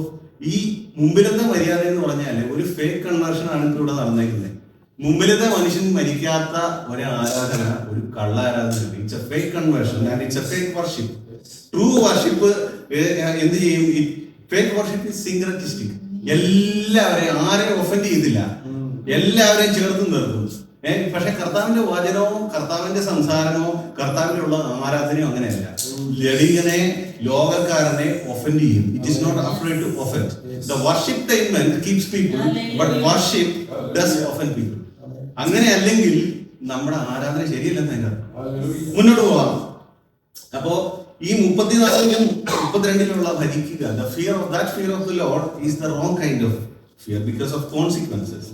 ഈ മുമ്പിലത്തെ മര്യാദ എന്ന് പറഞ്ഞാല് ഒരു ഫേക്ക് കൺവേർഷൻ ആണ് ഇവിടെ നടന്നേക്കുന്നത്. മുമ്പിലത്തെ മനുഷ്യൻ മരിക്കാത്ത ഒരു ആരാധന ഒരു കള്ള ആരാധന. It's a fake conversion and it's a fake worship. True worship എന്ത് ചെയ്യും? Fake worship is syncretistic. എല്ലാവരെയും ആരെയും ഒഫൻഡ് ചെയ്തില്ല, എല്ലാവരെയും ചേർത്ത് നിർത്തും. പക്ഷെ കർത്താവിന്റെ വചനവും കർത്താവിന്റെ സംസാരമോ കർത്താവിന്റെ ഉള്ള ആരാധനയോ അങ്ങനെയല്ല. ലളികനെ, ലോകക്കാരനെ ഒഫൻഡ് ചെയ്യും. It is not afraid to offend. The worshipment keeps people, but worship does offend people. അങ്ങനെ അല്ലെങ്കിൽ നമ്മുടെ ആരാധന ശരിയല്ലെന്ന് അതിന്റെ മുന്നോട്ട് പോവാം. അപ്പോ ഈ 34-ലും 32-ലുള്ള ഭജിക്കുക, the fear of the Lord is the wrong kind of fear because of consequences.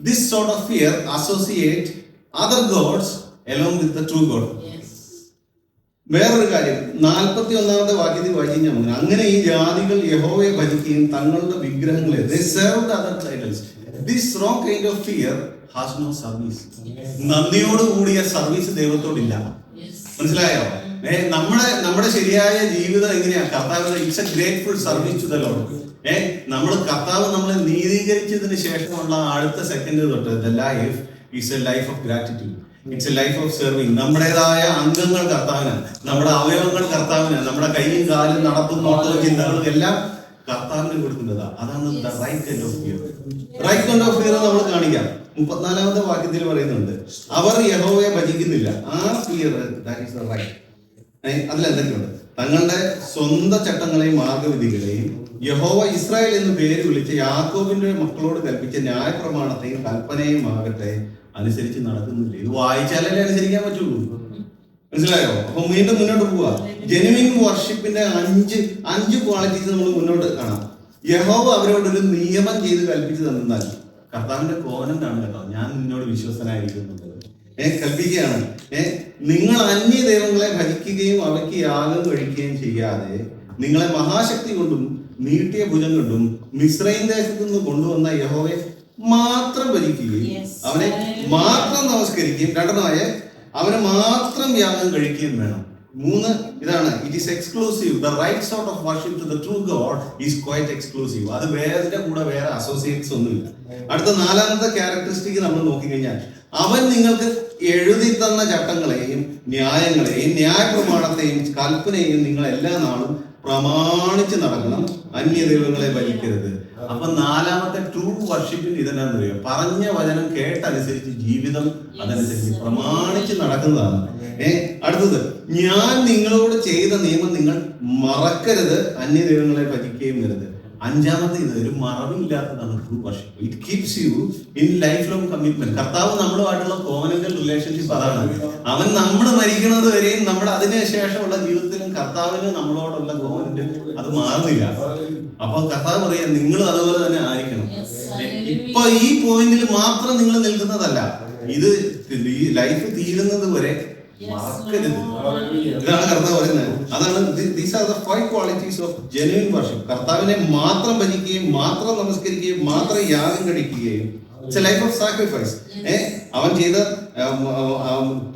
This sort of fear associate other gods along with the true God. വേറൊരു കാര്യം 41-ാമത്തെ വാക്യത്തിൽ വായിച്ചു കഴിഞ്ഞാൽ, അങ്ങനെ ഈ ജാതികൾ യഹോവയെ ഭജിക്കുകയും തങ്ങളുടെ വിഗ്രഹങ്ങളെ they served other idols. This wrong kind of fear has no service. നന്ദിയോടുകൂടിയ സർവീസ് ദൈവത്തോടില്ല. മനസ്സിലായോ? നമ്മുടെ ശരിയായ ജീവിതം എങ്ങനെയാ? കർത്താവിന്റെ it's a grateful service to the Lord. കർത്താവ് നമ്മളെ നീതീകരിച്ചതിന് ശേഷമുള്ള അടുത്ത സെക്കൻഡ് തൊട്ട് the life is a life of gratitude. It's a life of serving. നമ്മുടേതായ അംഗങ്ങൾ കർത്താവിനാണ്, നമ്മുടെ അവയവങ്ങൾ കർത്താവിനാണ്, നമ്മുടെ കൈയും കാലും നടപ്പും നോട്ടവും ചിന്തകളും എല്ലാം കർത്താവിന് കൊടുക്കുന്നതാ. അതാണ് the right kind of fear. Right kind of fear നമ്മൾ കാണിക്കാം. 34-ാമത്തെ വാക്യത്തിൽ പറയുന്നുണ്ട്, അവർ യഹോവയെ ഭജിക്കുന്നില്ല. ആ fear that is the right. അതിലെന്തൊക്കെയുണ്ട്? തങ്ങളുടെ സ്വന്തം ചട്ടങ്ങളെയും മാർഗവിധികളെയും യഹോവ ഇസ്രായേൽ എന്ന് പേര് വിളിച്ച് യാക്കോബിന്റെ മക്കളോട് കൽപ്പിച്ച ന്യായപ്രമാണത്തെയും കൽപ്പനയും ആകട്ടെ അനുസരിച്ച് നടക്കുന്നില്ല. ഇത് വായിച്ചാലല്ലേ അനുസരിക്കാൻ പറ്റുള്ളൂ. മനസ്സിലായോ? അപ്പൊ വീണ്ടും മുന്നോട്ട് പോവാ. ജെനുവിൻ വർഷിപ്പിന്റെ അഞ്ച് ക്വാളിറ്റീസ് നമ്മൾ മുന്നോട്ട് കാണാം. യഹോവ അവരോടൊരു നിയമം ചെയ്ത് കൽപ്പിച്ചു തന്നാൽ, കർത്താവിന്റെ കോവനന്റ് ആണ് കേട്ടോ, ഞാൻ നിന്നോട് വിശ്വസ്തനായിരിക്കുന്നുണ്ട്. കൽപ്പിക്കുകയാണ്, നിങ്ങൾ അന്യ ദൈവങ്ങളെ ഭജിക്കുകയും അവയ്ക്ക് യാഗം കഴിക്കുകയും ചെയ്യാതെ നിങ്ങളെ മഹാശക്തി കൊണ്ടും നീട്ടിയ ഭുജം കൊണ്ടും മിസ്രൈം ദേശത്തു നിന്ന് കൊണ്ടുവന്ന യഹോവയെ മാത്രം ഭജിക്കുകയും അവനെ മാത്രം നമസ്കരിക്കുകയും, രണ്ടാമതായ അവനെ മാത്രം യാഗം കഴിക്കുകയും വേണം. 3 ഇതാണ്, it is exclusive. The right sort of worship to the true god is quite exclusive. അത് വേറെ കൂടെ വേറെ അസോസിയേറ്റ്സ് ഒന്നുമില്ല. അടുത്ത 4-ാമത്തെ ക്യാരക്ടറിസ്റ്റിക് നമ്മൾ നോക്കിക്കഴിഞ്ഞാൽ, അവൻ നിങ്ങൾക്ക് എഴുതി തന്ന ചട്ടങ്ങളെയും ന്യായങ്ങളെയും ന്യായപ്രമാണത്തെയും കൽപ്പനയെയും നിങ്ങൾ എല്ലാ നാളും പ്രമാണിച്ച് നടക്കണം, അന്യ ദൈവങ്ങളെ ഭജിക്കരുത്. അപ്പൊ 4-ാമത്തെ ട്രൂ വർഷിപ്പിന് ഇതെന്നാന്ന് അറിയാം, പറഞ്ഞ വചനം കേട്ടനുസരിച്ച് ജീവിതം അതനുസരിച്ച് പ്രമാണിച്ച് നടക്കുന്നതാണ്. അടുത്തത്, ഞാൻ നിങ്ങളോട് ചെയ്ത നിയമം നിങ്ങൾ മറക്കരുത്, അന്യ ദൈവങ്ങളെ ഭജിക്കുകയും വരുത്. 5-ാമത്തെ ഇത് ഒരു മറവില്ലാത്തതാണ് true worship. It keeps you in life long commitment. കർത്താവ് നമ്മളുമായിട്ടുള്ള കോവനന്റൽ റിലേഷൻഷിപ്പ് അതാണ്. അവൻ നമ്മൾ മരിക്കുന്നത് വരെയും നമ്മുടെ അതിനുശേഷമുള്ള ജീവിതത്തിലും കർത്താവിന് നമ്മളോടുള്ള കോവനന്റ് അത് മാറുന്നില്ല. അപ്പൊ കർത്താവ് പറയാം, നിങ്ങൾ അതുപോലെ തന്നെ ആയിരിക്കണം. ഇപ്പൊ ഈ പോയിന്റിൽ മാത്രം നിങ്ങൾ നിൽക്കുന്നതല്ല, ഇത് ലൈഫ് തീരുന്നത് വരെ മറക്കരുത്. ഇതാണ് കർത്താവ് പറയുന്നത്. അതാണ് these are the 5 qualities of genuine worship. കർത്താവിനെ മാത്രം ഭജിക്കുകയും മാത്രം നമസ്കരിക്കുകയും മാത്രം യാഗം കഴിക്കുകയും it's a life of sacrifice. അവൻ ചെയ്ത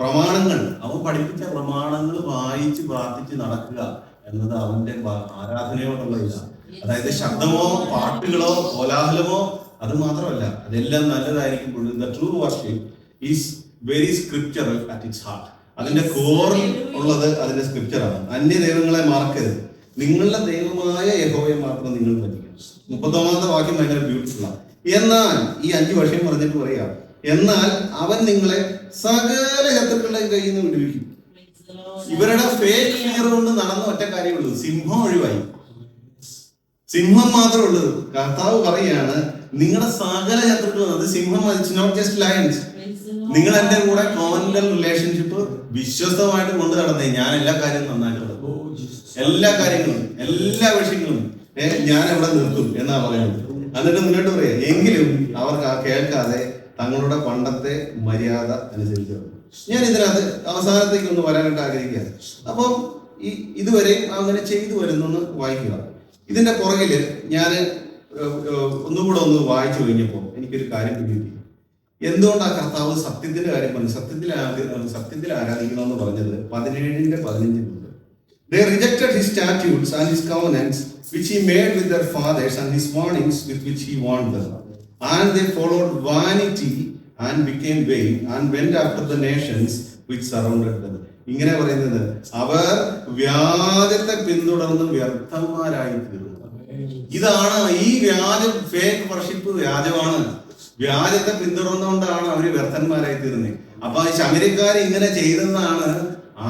പ്രമാണങ്ങൾ, അവൻ പഠിപ്പിച്ച പ്രമാണങ്ങൾ വായിച്ച് പ്രാർത്ഥിച്ച് നടക്കുക എന്നത് അവന്റെ ആരാധനയോടുള്ള ഇതാണ്. അതായത് ശബ്ദമോ പാട്ടുകളോ കോലാഹലമോ അത് മാത്രമല്ല, അതെല്ലാം നല്ലതായിരിക്കുമ്പോഴും the true worship is very scriptural at its heart. അതിന്റെ കോറിൽ ഉള്ളത് അതിന്റെ സ്ക്രിപ്ചറാണ്. അന്യ ദൈവങ്ങളെ മറക്കരുത്, നിങ്ങളുടെ ദൈവമായ യഹോവയെ മാത്രം നിങ്ങൾ ഭജിക്കണം. 31-ാമത്തെ വാക്യം ഭയങ്കര ബ്യൂട്ടിഫുള്ളാണ്. എന്നാൽ ഈ 5 വർഷം പറഞ്ഞിട്ട് പറയാം, എന്നാൽ അവൻ നിങ്ങളെ സകല ശത്രുക്കളുടെ കയ്യിൽ നിന്ന് വിടുവിക്കും. ഇവരുടെ ഫേക്ക് ഫിയർ കൊണ്ട് നടന്ന ഒറ്റ കാര്യമുള്ളൂ, സിംഹം ഒഴിവായി. സിംഹം മാത്രമേ ഉള്ളത്. കർത്താവ് പറയാണ്, നിങ്ങളുടെ സകല ശത്രുക്കളും, അത് സിംഹം, ഇറ്റ്സ് നോട്ട് ജസ്റ്റ് ലയൺസ്. നിങ്ങൾ എന്റെ കൂടെ കോവന്റൽ റിലേഷൻഷിപ്പ് വിശ്വസ്തമായിട്ട് കൊണ്ടു നടന്നേ, ഞാൻ എല്ലാ കാര്യവും നന്നായിട്ട് നടക്കും. എല്ലാ കാര്യങ്ങളും എല്ലാ വിഷയങ്ങളും ഞാൻ അവിടെ നിർത്തും എന്നാ പറയുന്നത്. എന്നിട്ട് മുന്നോട്ട് പറയാം, എങ്കിലും അവർക്ക് ആ കേൾക്കാതെ തങ്ങളുടെ പണ്ടത്തെ മര്യാദ അനുസരിച്ച്. ഞാൻ ഇതിനകത്ത് അവസാനത്തേക്ക് ഒന്ന് വരാനായിട്ട് ആഗ്രഹിക്കുകയാണ്. അപ്പം ഇതുവരെ അങ്ങനെ ചെയ്തു വരുന്നെന്ന് വായിക്കുക. ഇതിന്റെ പുറകില് ഞാൻ ഒന്നുകൂടെ ഒന്ന് വായിച്ചു കഴിഞ്ഞപ്പോൾ എനിക്കൊരു കാര്യം പിടികിട്ടി. എന്തുകൊണ്ടാണ് കർത്താവ് സത്യത്തിന്റെ കാര്യം പറഞ്ഞു? സത്യത്തിൽ ആരാധിക്കണമെന്ന് പറഞ്ഞത് 17:15. They rejected his statutes and his covenants which he made with their fathers and his warnings with which he warned them. And they followed vanity and became vain and went after the nations which surrounded them. ഇങ്ങനെ പറയുന്നത്, അവർ വ്യാജത്തെ പിന്തുടർന്ന് വ്യർത്ഥന്മാരായി തീർന്നു. ഇതാണ് ഈ വ്യാജം, fake worship വ്യാജമാണ്. വ്യാജത്തെ പിന്തുടർന്നുകൊണ്ടാണ് അവര് വ്യർത്ഥന്മാരായി തീർന്നത്. അപ്പൊ ഈ ശമരിക്കാർ ഇങ്ങനെ ചെയ്തെന്നാണ്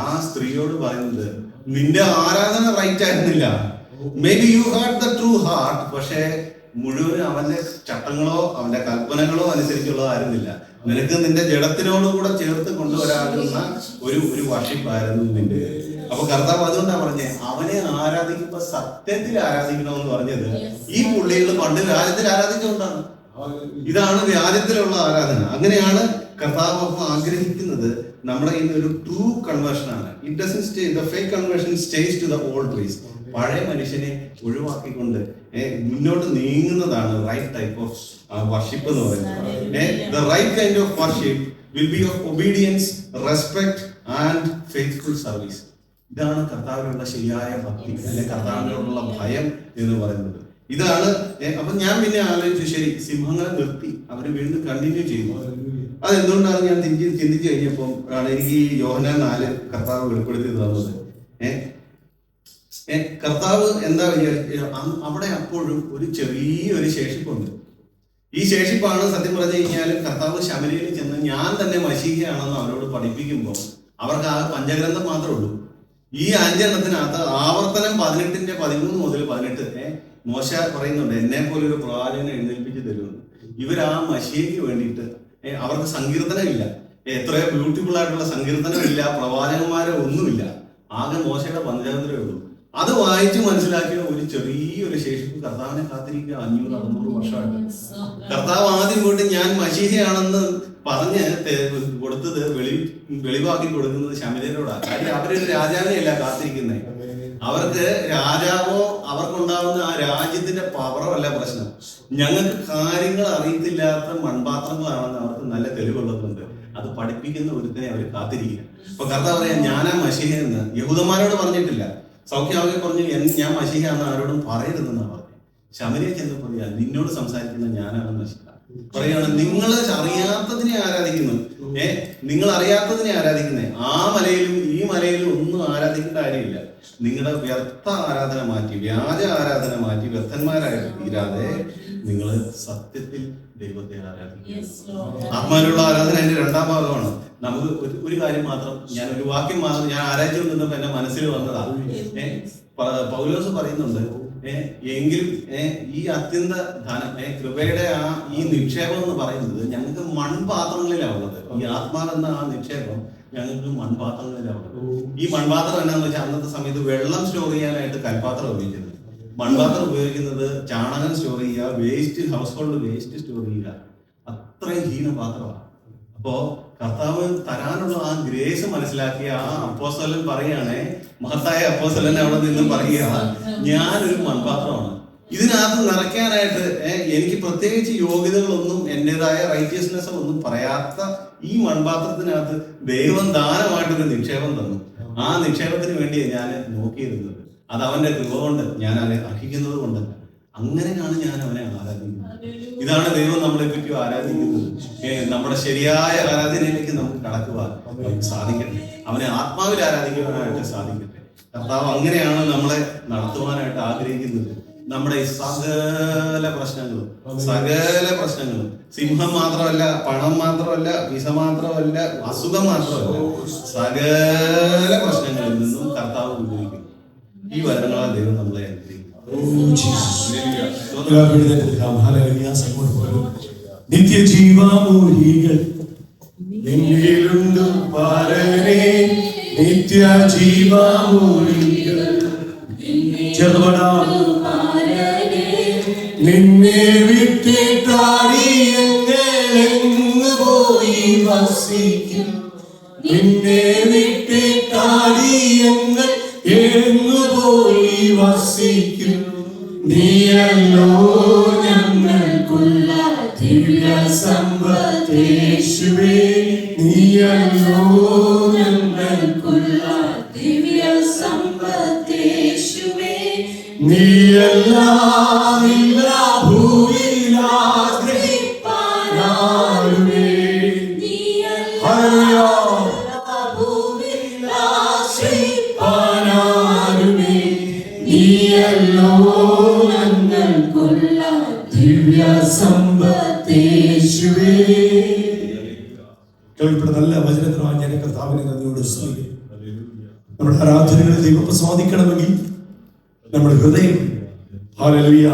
ആ സ്ത്രീയോട് പറയുന്നത്. നിന്റെ ആരാധന റൈറ്റ് ആയിരുന്നില്ല. May be you had the true heart, പക്ഷേ മുഴുവൻ അവന്റെ ചട്ടങ്ങളോ അവന്റെ കൽപ്പനകളോ അനുസരിച്ചുള്ളതായിരുന്നില്ല. നിനക്ക് നിന്റെ ജഡത്തിനോടുകൂടെ ചേർത്ത് കൊണ്ടുവരാനുള്ള ഒരു വർഷിപ്പായിരുന്നു നിന്റെ. അപ്പൊ കർത്താവ് അതുകൊണ്ടാണ് പറഞ്ഞേ, അവനെ ആരാധിക്കുമ്പോ സത്യത്തിൽ ആരാധിക്കണമെന്ന് പറഞ്ഞത്. ഈ പുള്ളികൾ പണ്ട് വ്യാജത്തിൽ ആരാധിച്ചുകൊണ്ടാണ്. ഇതാണ് വ്യാജത്തിലുള്ള ആരാധന. അങ്ങനെയാണ് കർത്താവ് ആഗ്രഹിക്കുന്നത്. നമ്മുടെ ഇന്ന് ഒരു ട്രൂ കൺവേർഷൻ ആണ്. It doesn't stay, the fake conversion stays to the old ways. പഴയ മനുഷ്യനെ ഒഴിവാക്കിക്കൊണ്ട് മുന്നോട്ട് നീങ്ങുന്നതാണ് റൈറ്റ് ടൈപ്പ് ഓഫ് വർഷിപ്പ് എന്ന് പറയുന്നത്. The right kind of worship will be of obedience, respect and faithful service. ഇതാണ് കർത്താവിനുള്ള ശരിയായ ഭക്തി, അല്ലെങ്കിൽ കർത്താവിനോടുള്ള ഭയം എന്ന് പറയുന്നത്. ഇതാണ്. അപ്പൊ ഞാൻ പിന്നെ ആലോചിച്ചു, ശരി, സിംഹങ്ങളെ നിർത്തി അവര് വീണ്ടും കണ്ടിന്യൂ ചെയ്യുന്നു. അതെന്തുകൊണ്ടാണ് ഞാൻ ചിന്തിച്ചു കഴിഞ്ഞപ്പോൾ ആണ് എനിക്ക് ഈ യോഹന്നാൻ 4 കർത്താവ് വെളിപ്പെടുത്തി തന്നത്. കർത്താവ് എന്താ അവിടെ അപ്പോഴും ഒരു ചെറിയൊരു ശേഷിപ്പുണ്ട്. ഈ ശേഷിപ്പാണ് സത്യം പറഞ്ഞു കഴിഞ്ഞാൽ കർത്താവ് ശമരിയിൽ ചെന്ന് ഞാൻ തന്നെ മശീഹയാണെന്ന് അവരോട് പഠിപ്പിക്കുമ്പോൾ അവർക്ക് ആ പഞ്ചഗ്രന്ഥം മാത്രമേ ഉള്ളൂ. ഈ 5 എണ്ണത്തിനകത്ത് ആവർത്തനം 18:13 മുതൽ 18 മോശ പറയുന്നുണ്ട്, എന്നെ പോലെ ഒരു പ്രവാചകനെ എഴുന്നേൽപ്പിച്ച് തരുമെന്ന്. ഇവർ ആ മശീഹയ്ക്ക് വേണ്ടിയിട്ട് അവർക്ക് സങ്കീർത്തനമില്ല, എത്രയോ ബ്യൂട്ടിഫുൾ ആയിട്ടുള്ള സങ്കീർത്തനമില്ല, പ്രവാചകന്മാരെ ഒന്നുമില്ല, ആകെ മോശയുടെ പഞ്ചഗ്രന്ഥമേ ഉള്ളൂ. അത് വായിച്ച് മനസ്സിലാക്കിയ ഒരു ചെറിയൊരു ശേഷിപ്പ് കർത്താവിനെ കാത്തിരിക്കുക 500-600 വർഷമായിട്ട്. കർത്താവ് ആദ്യം കൊണ്ട് ഞാൻ മശീഹയാണെന്ന് പറഞ്ഞ് കൊടുത്തത് വെളിവാക്കി കൊടുക്കുന്നത് ശമര്യരോടാണ്. കാര്യം അവരൊരു രാജാവിനെയല്ല കാത്തിരിക്കുന്നത്. അവർക്ക് രാജാവോ അവർക്കുണ്ടാവുന്ന ആ രാജ്യത്തിന്റെ പവറോ അല്ല പ്രശ്നം. ഞങ്ങൾക്ക് കാര്യങ്ങൾ അറിയത്തില്ലാത്ത മൺപാത്രങ്ങളാണെന്ന് അവർക്ക് നല്ല തെളിവുള്ളതുണ്ട്. അത് പഠിപ്പിക്കുന്ന ഒരുത്തിനെ അവർ കാത്തിരിക്കുക. അപ്പൊ കർത്താവ് പറയാ, ഞാനാ മശീഹ എന്ന് യഹൂദന്മാരോട് പറഞ്ഞിട്ടില്ല. സൗഖ്യാവെ പറഞ്ഞു, ഞാൻ മശീഹ എന്ന് ആരോടും പറയരുതെന്നാണ് പറഞ്ഞു. ശമരിയ ചെന്ന് പറയാ, നിന്നോട് സംസാരിക്കുന്ന ഞാനാണ് മശീഹ. പറയാണ്, നിങ്ങൾ അറിയാത്തതിനെ ആരാധിക്കുന്നു. നിങ്ങൾ അറിയാത്തതിനെ ആരാധിക്കുന്നേ. ആ മലയിലും ഈ മലയിലും ഒന്നും ആരാധിക്കേണ്ട കാര്യമില്ല. നിങ്ങളുടെ വ്യർത്ഥ ആരാധന മാറ്റി, വ്യാജ ആരാധന മാറ്റി, വ്യർത്ഥന്മാരായിട്ട് തീരാതെ നിങ്ങൾ സത്യത്തിൽ ദൈവത്തെ ആരാധിക്കുക. ആത്മാവിലുള്ള ആരാധന അതിന്റെ 2ാം ഭാഗമാണ്. നമുക്ക് ഒരു കാര്യം മാത്രം, ഞാൻ ഒരു വാക്യം മാത്രം ഞാൻ ആരാധിച്ചു നിന്നപ്പോ എന്റെ മനസ്സിൽ വന്നതാണ്. പൗലോസ് പറയുന്നുണ്ട്, എങ്കിലും ഈ അത്യന്ത ധനം, കൃപയുടെ ഈ നിക്ഷേപം എന്ന് പറയുന്നത് ഞങ്ങൾക്ക് മൺപാത്രങ്ങളിലാണ് ഉള്ളത്. ഈ ആത്മാവെന്ന ആ നിക്ഷേപം ഞങ്ങൾക്ക് മൺപാത്രങ്ങളിലാണ് ഉള്ളത്. ഈ മൺപാത്രം എന്നാന്ന് വെച്ചാൽ അന്നത്തെ സമയത്ത് വെള്ളം സ്റ്റോർ ചെയ്യാനായിട്ട് കൽപാത്രം ഉപയോഗിക്കുന്നത്. മൺപാത്രം ഉപയോഗിക്കുന്നത് ചാണകം സ്റ്റോർ ചെയ്യുക, waste, house hold waste store ചെയ്യുക. അത്രയും ഹീനപാത്രമാണ്. അപ്പോ കർത്താവ് തരാനുള്ള ആ ഗ്രേസ് മനസ്സിലാക്കി ആ അപ്പോസ്തലൻ പറയുകയാണേ, മഹത്തായ അപ്പോസ്തലൻ അവിടെ നിന്നും പറയുക, ഞാനൊരു മൺപാത്രമാണ്, ഇതിനകത്ത് നിറയ്ക്കാനായിട്ട് എനിക്ക് പ്രത്യേകിച്ച് യോഗ്യതകളൊന്നും എന്റേതായ റൈറ്റിയസ്നെസ് ഒന്നും പറയാത്ത ഈ മൺപാത്രത്തിനകത്ത് ദൈവം ദാനമായിട്ടൊരു നിക്ഷേപം തന്നു. ആ നിക്ഷേപത്തിന് വേണ്ടിയാണ് ഞാൻ നോക്കിയിരുന്നത്. അത് അവന്റെ കൃപ കൊണ്ട്, ഞാൻ അവനെ അർഹിക്കുന്നത് കൊണ്ടല്ല. അങ്ങനെയാണ് ഞാൻ അവനെ ആരാധിക്കുന്നത്. ഇതാണ് ദൈവം നമ്മളെ പറ്റി ആരാധിക്കുന്നത്. നമ്മുടെ ശരിയായ ആരാധനയിലേക്ക് നമുക്ക് കടക്കുവാൻ സാധിക്കട്ടെ. അവനെ ആത്മാവിൽ ആരാധിക്കുവാനായിട്ട് സാധിക്കട്ടെ. കർത്താവ് അങ്ങനെയാണ് നമ്മളെ നടത്തുവാനായിട്ട് ആഗ്രഹിക്കുന്നത്. നമ്മുടെ ഈ സകല പ്രശ്നങ്ങളും സിംഹം മാത്രമല്ല, പണം മാത്രമല്ല, വിസ മാത്രമല്ല, അസുഖം മാത്രമല്ല, സകല പ്രശ്നങ്ങളിൽ നിന്നും കർത്താവ് ഉപയോഗിക്കും. ഈ വരങ്ങളാൽ ദൈവം നമ്മളെ നിത്യജീവമൂലികൾ നിന്നിലുണ്ട് പാരനെ, നിത്യജീവമൂലികൾ ചെറുപടാം നിന്നെ വിട്ടിട്ടാടിയെങ്ങ് പോയി വസിക്കും, നിന്നെ വിട്ടിട്ടാടിയെങ്ങ് പോയി വസിക്കും. നീയല്ലോ ഞങ്ങൾക്കുള്ള ദിവ്യ സമ്പത്തേശുവേ, നീയല്ലോ ഞങ്ങൾക്കുള്ള ദിവ്യ സമ്പത്തേശുവേ. നീയെല്ലാം ഭൂവിലാഗ്രഹിപ്പാനാരുമേ, ഭൂവിലാശ്രയിപ്പാനാരുമേ. നീയല്ലോ ഞങ്ങൾക്കുള്ള ദിവ്യ സമ്പത്തേശുവേ. കേൾപ്പെട്ട നല്ല വചനത്തിനായി ഞാൻ കർത്താവിനെ നന്ദിയോട് സ്തുതിക്കുന്നു. നമ്മുടെ ആരാധനകളിൽ ദൈവം പ്രസാദിക്കണമെങ്കിൽ നമ്മുടെ ഹൃദയം ഹല്ലേലൂയ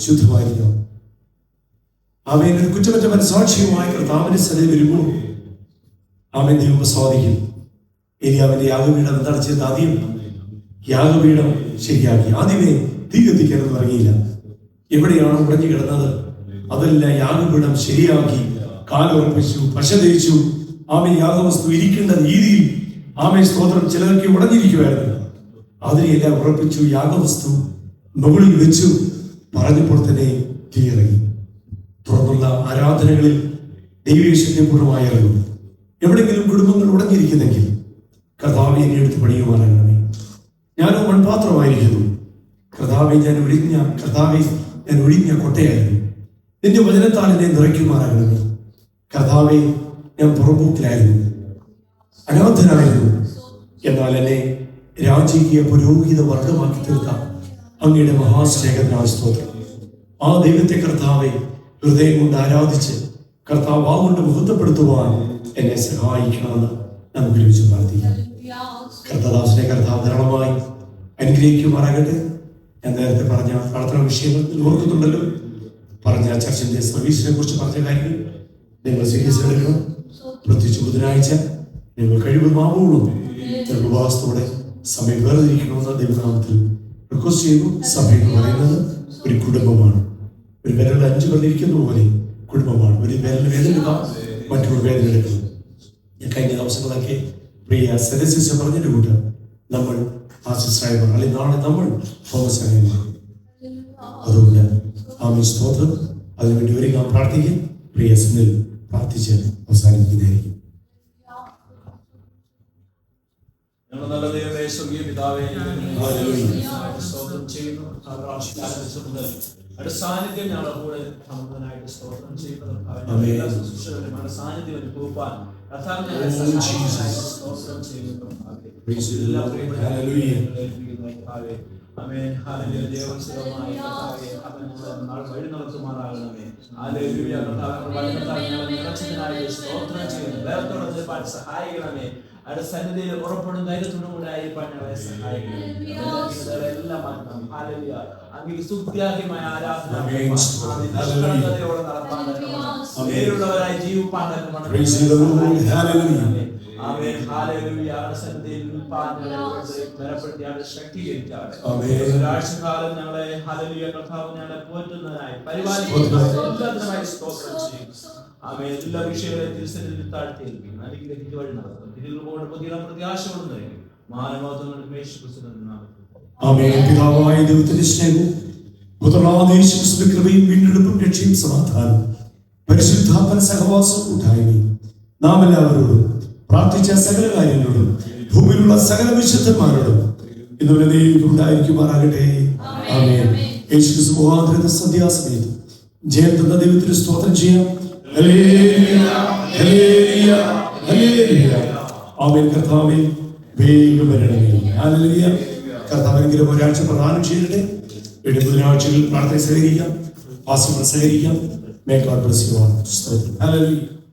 ശുദ്ധമായിരിക്കണം. അവൻ ഒരു കുറ്റമറ്റ മനസാക്ഷിയുമായി കർത്താവിന്റെ സന്നിധിയിൽ വരുമ്പോൾ അവൻ ദൈവം പ്രസാദിക്കും. ഇനി അവന്റെ യാഗപീഠം എന്താണ് ചെയ്തത്? ആദ്യം യാഗപീഠം ശരിയാക്കി. ആദ്യമേ തീ കത്തിക്കാനെന്ന് പറഞ്ഞില്ല. എവിടെയാണ് ഉടഞ്ഞു കിടന്നത് അതെല്ലാം യാഗപീഠം ശരിയാക്കി, കാലുറപ്പിച്ചു, പശ തേച്ചു. ആമേ യാഗവസ്തു ഇരിക്കേണ്ട രീതിയിൽ ആമേ സ്തോത്രം ചിലർക്ക് ഉടഞ്ഞിരിക്കുമായിരുന്നു. അതിനെയെല്ലാം ഉറപ്പിച്ചു, യാഗവസ്തു മുകളിൽ വെച്ചു. പറഞ്ഞപ്പോൾ തന്നെ തീയിറങ്ങി. തുടർന്നുള്ള ആരാധനകളിൽ ദൈവശക്തി പൂർണ്ണമായി ഇറങ്ങും. എവിടെയെങ്കിലും കുടുംബങ്ങൾ ഉടഞ്ഞിരിക്കുന്നെങ്കിൽ കർത്താവെ എന്നെ എടുത്ത് പണിയുമാറാകണമേ. ഞാനോ മൺപാത്രമായിരിക്കുന്നു. കർത്താവെ ഞാൻ ഒഴിഞ്ഞ കൊട്ടയായിരുന്നു. നിന്റെ വചനത്താൽ എന്നെ നിറയ്ക്കുമാറാകണമേ. കർത്താവെ ഞാൻ പുറമ്പോക്കിലായിരുന്നു, അനാഥനായിരുന്നു. എന്നാൽ എന്നെ രാജകീയ പുരോഹിത വർഗമാക്കി തീർക്കാം അങ്ങയുടെ മഹാസ്നേഹത്തിനായ സ്തോത്രം. ആ ദൈവത്തെ കർത്താവെ ഹൃദയം കൊണ്ട് ആരാധിച്ച് കർത്താവ് ആ കൊണ്ട് മഹത്വപ്പെടുത്തുവാൻ എന്നെ സഹായിക്കണമെന്ന് നമുക്ക് ഒരുമിച്ച് പ്രാർത്ഥിക്കാം. കർത്തദാസിനെ കർത്താവ് ധാരാളമായി അനുഗ്രഹിക്കുമാറാകട്ടെ. ഞാൻ നേരത്തെ പറഞ്ഞ പ്രാർത്ഥന വിഷയങ്ങൾ ഓർക്കുന്നുണ്ടല്ലോ. പറഞ്ഞ ചർച്ചിന്റെ സർവീസിനെ കുറിച്ച് പറഞ്ഞ കാര്യങ്ങൾ നിങ്ങൾ സീരിയസ് എടുക്കണം. പ്രത്യേകിച്ച് ബുധനാഴ്ച നിങ്ങൾ കഴിവുമാവുള്ളൂ ഉപവാസത്തോടെ സമയം വേർതിരിക്കണമെന്ന് ദൈവനാമത്തിൽ റിക്വസ്റ്റ് ചെയ്തു. സഭ എന്ന് പറയുന്നത് ഒരു കുടുംബമാണ്. ഒരു വിരലിൽ 5 പേർ ഇരിക്കുന്ന പോലെ കുടുംബമാണ്. ഒരു വിരലിൽ വേദനെടുക്കാം, മറ്റൊരു വേദന എടുക്കണം. ഞാൻ കഴിഞ്ഞ ദിവസങ്ങളൊക്കെ പ്രിയ സദസ്യ പറഞ്ഞതിന്റെ കൂട്ട് നമ്മൾ ആശിസ്രായവർ അല്ലെങ്കിൽ നാളെ നമ്മൾ തോമസായവർ. അതുകൊണ്ട് ആമേൻ സ്തോത്രം. അതിനുവേണ്ടി ഒരുങ്ങാൻ പ്രാർത്ഥിക്കും. പ്രിയ സിനിൽ പ്രാർത്ഥിച്ച് അവസാനിക്കുന്നതായിരിക്കും. നല്ല ദൈവമേ, സ്വർഗീയ പിതാവേ, സ്തോത്രം ചെയ്യുന്നു. സാന്നിധ്യം ഞങ്ങളുടെ കൂടെ സമ്പന്നനായിട്ട് സ്തോത്രം ചെയ്യുന്നത് സാന്നിധ്യം അനുഭവിപ്പാൻ സ്തോത്രം ചെയ്യുന്നു. വഴി നടത്തുമാറാകണമേ. സ്തോത്രം ചെയ്യുന്നു. ദൈവത്തോടെ സഹായിക്കണമേ. അവിടെ സന്നിധിയിൽ ഉറപ്പെടുന്ന ധൈര്യത്തോടും കൂടെ ആയിരിക്കാൻ ഞങ്ങളെ സഹായിക്കണം. എല്ലാം മാറ്റണം. ഹല്ലേലൂയ. അങ്ങേക്ക് സ്തുത്യാർഹമായ ആരാധന നിഷ്കളങ്കതയോടെ നടപ്പാൻ നേരുള്ളവരായി ജീവിപ്പാൻ ഒരാഴ്ചക്കാലം ഞങ്ങളെ ഹല്ലേലൂയ കർത്താവ് ഞങ്ങളെ പോറ്റുന്നതിനായി പരിപാലിക്കുന്നതിനായി സ്തോത്രം ചെയ്യും. ആമേൻ. എല്ലാ വിഷയങ്ങളെ തിരുസന്നിധിയിൽ താഴ്ത്തിയിരിക്കുന്നു. അനുഗ്രഹിച്ച് വഴി നടത്തും. തിരുവുകളുടെ പുതിയ പ്രത്യാശയോടും മാനവത്വങ്ങളുടെ യേശുക്രിസ്തുവിന്റെ നാമത്തിൽ. ആമേൻ. പിതാവായ ദൈവത്തിന്റെ സ്നേഹവും പുത്രനായ യേശുക്രിസ്തുവിന്റെ കൃപയും വീണ്ടെടുപ്പും രക്ഷയും സമാധാനം പരിശുദ്ധാത്മ സഹവാസവും കൂട്ടായ്മയും നാം എല്ലാവരോടും പ്രാർത്ഥിച്ച സകല കാര്യങ്ങളോടും ഭൂമിയിലുള്ള സകല വിശുദ്ധന്മാരോടും ഇന്നുവരെ നേരിട്ട് ഉണ്ടായിരിക്കുമാറാകട്ടെ. ആമേൻ. യേശുക്രിസ്തു മുഖാന്തരത്തെ സന്ധ്യാസമയത്ത് ജയം തന്ന ദൈവത്തിന് സ്തോത്രം ചെയ്യാം. ഹല്ലേലൂയ, ഹല്ലേലൂയ, ഹല്ലേലൂയ. ആമേൻ. കർത്താവേ വേഗം വരണമേ. ഹല്ലേലൂയ. കർത്താവെങ്കിലും ഒരാഴ്ച പ്രദാനം ചെയ്തിട്ട് വീണ്ടും ബുധനാഴ്ചയിൽ പ്രാർത്ഥന സഹകരിക്കാം, വാസ്തവങ്ങൾ സഹകരിക്കാം. May God bless you all. Hallelujah.